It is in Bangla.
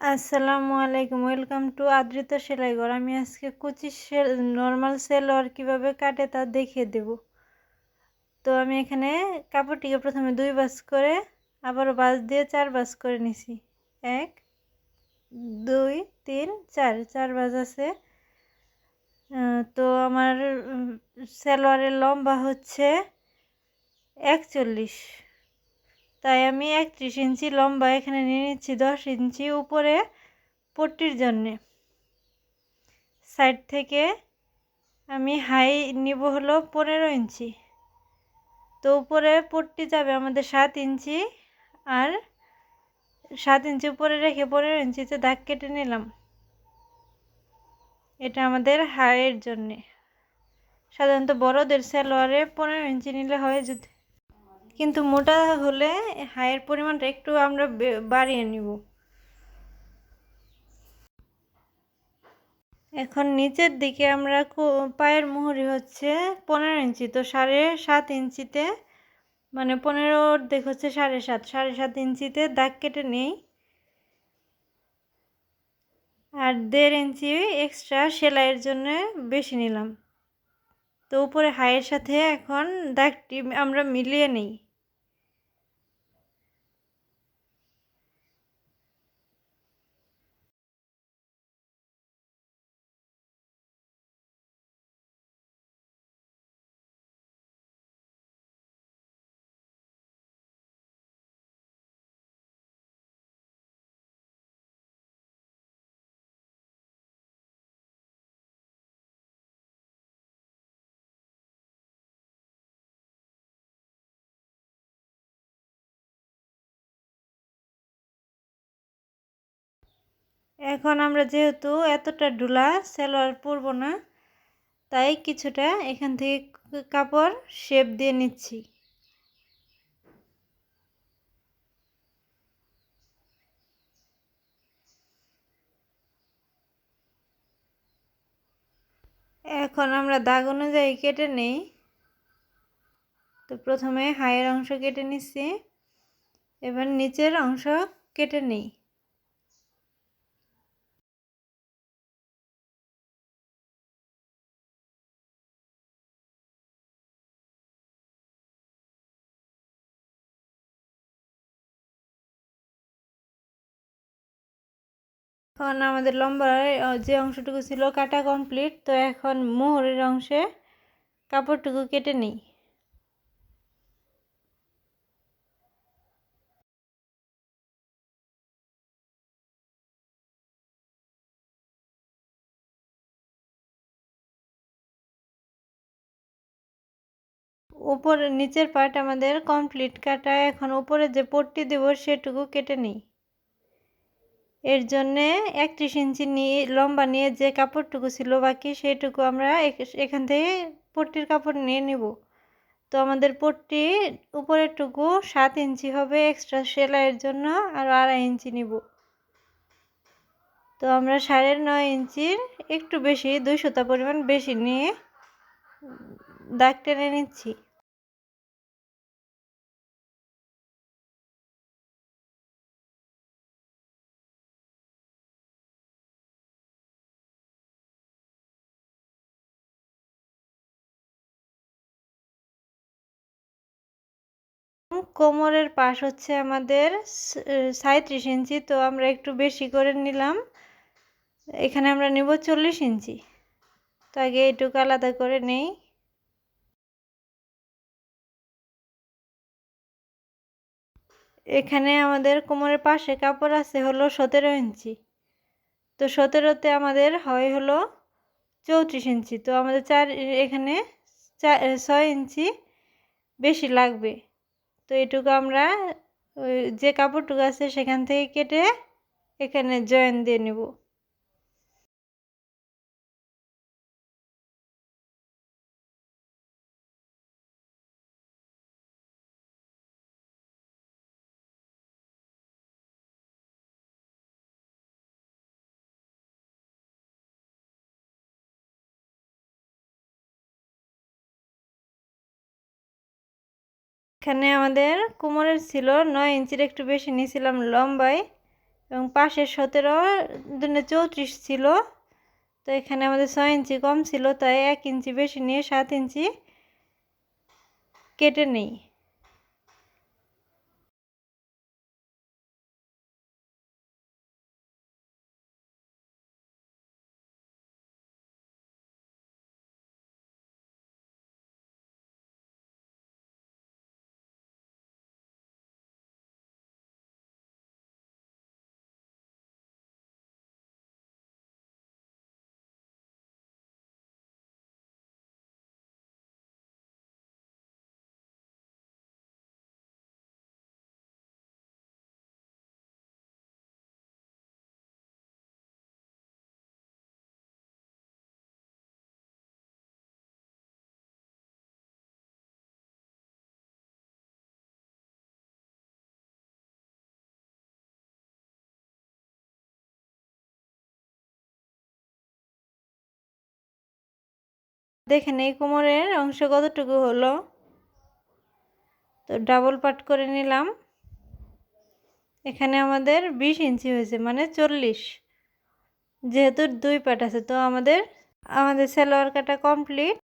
আসসালামু আলাইকুম, ওয়েলকাম টু আদ্রিতা সেলাই ঘর। আমি আজকে কুচি নর্মাল সেলোয়ার কিভাবে কাটে তা দেখিয়ে দেব। তো আমি এখানে কাপড়টিকে প্রথমে 2 ভাঁজ করে আবারও ভাঁজ দিয়ে 4 ভাঁজ করে নিছি। 1 2 3 4 4 ভাঁজ আছে। তো আমার সেলোয়ারের লম্বা হচ্ছে 41, তাই আমি 31 ইঞ্চি লম্বা এখানে নিয়ে নিচ্ছি। 10 ইঞ্চি উপরে পট্টির জন্যে সাইড থেকে আমি হাই নিব হলো 15 ইঞ্চি। তো উপরে পট্টি যাবে আমাদের 7 ইঞ্চি, আর 7 ইঞ্চি উপরে রেখে 15 ইঞ্চিতে দাগ কেটে নিলাম। এটা আমাদের হাইয়ের জন্যে। সাধারণত বড়দের সেলোয়ারে 15 ইঞ্চি নিলে হয়, যদি কিন্তু মোটা হলে হাইয়ের পরিমাণটা একটু আমরা বাড়িয়ে নিব। এখন নিচের দিকে আমরা পায়ের মুহুরি হচ্ছে 15 ইঞ্চি, তো 7.5 ইঞ্চিতে মানে 15 অর্ধেক হচ্ছে 7.5 ইঞ্চিতে দাগ কেটে নেই। আর 1.5 ইঞ্চি এক্সট্রা সেলাইয়ের জন্য বেশি নিলাম। তো উপরে হাইয়ের সাথে এখন দাগটি আমরা মিলিয়ে নিই। এখন আমরা যেহেতু এতটা ঢোলা সেলোয়ার পরব না, তাই কিছুটা এখান থেকে কাপড় শেপ দিয়ে নিচ্ছি। এখন আমরা দাগ অনুযায়ী কেটে নেই। তো প্রথমে হাইয়ের অংশ কেটে নিচ্ছি, এবার নিচের অংশ কেটে নিই। এখন আমাদের লম্বার যে অংশটুকু ছিল কাটা কমপ্লিট। তো এখন মোহরের অংশে কাপড়টুকু কেটে নিই। উপরে নিচের পার্ট আমাদের কমপ্লিট কাটা। এখন উপরে যে পট্টি দেব সেটুকু কেটে নিই। এর জন্যে 31 ইঞ্চি নিয়ে লম্বা নিয়ে যে কাপড়টুকু ছিল বাকি সেটুকু আমরা এখান থেকে পট্টির কাপড় নিয়ে নিব। তো আমাদের পট্টি উপরেরটুকু 7 ইঞ্চি হবে এক্সট্রা সেলাইয়ের জন্য, আর 2.5 ইঞ্চি নিব। তো আমরা 9.5 ইঞ্চির একটু বেশি 200 পরিমাণ বেশি নিয়ে দাগ টেনে নিচ্ছি। কোমরের পাশ হচ্ছে আমাদের 37 ইঞ্চি, তো আমরা একটু বেশি করে নিলাম। এখানে আমরা নিব 40 ইঞ্চি। তো আগে এইটুকু আলাদা করে নেই। এখানে আমাদের কোমরের পাশে কাপড় আছে হলো 17 ইঞ্চি। তো 17তে আমাদের হয় হলো 34 ইঞ্চি। তো আমাদের এখানে 6 ইঞ্চি বেশি লাগবে। তো এটুকু আমরা যে কাপড়টুকু আছে সেখান থেকে কেটে এখানে জয়েন দিয়ে নেব। এখানে আমাদের কোমরের ছিল 9 ইঞ্চির একটু বেশি নিয়েছিলাম লম্বায়, এবং পাশে 17 দুনে 34 ছিল। তো এখানে আমাদের 6 ইঞ্চি কম ছিল, তাই 1 ইঞ্চি বেশি নিয়ে 7 ইঞ্চি কেটে নেই। দেখেন এই কোমরের অংশ কতটুকু হলো। তো ডাবল পাট করে নিলাম। এখানে আমাদের 20 ইঞ্চি হয়েছে, মানে 40, যেহেতু 2 পাট আছে। তো আমাদের সালোয়ার কাটা কমপ্লিট।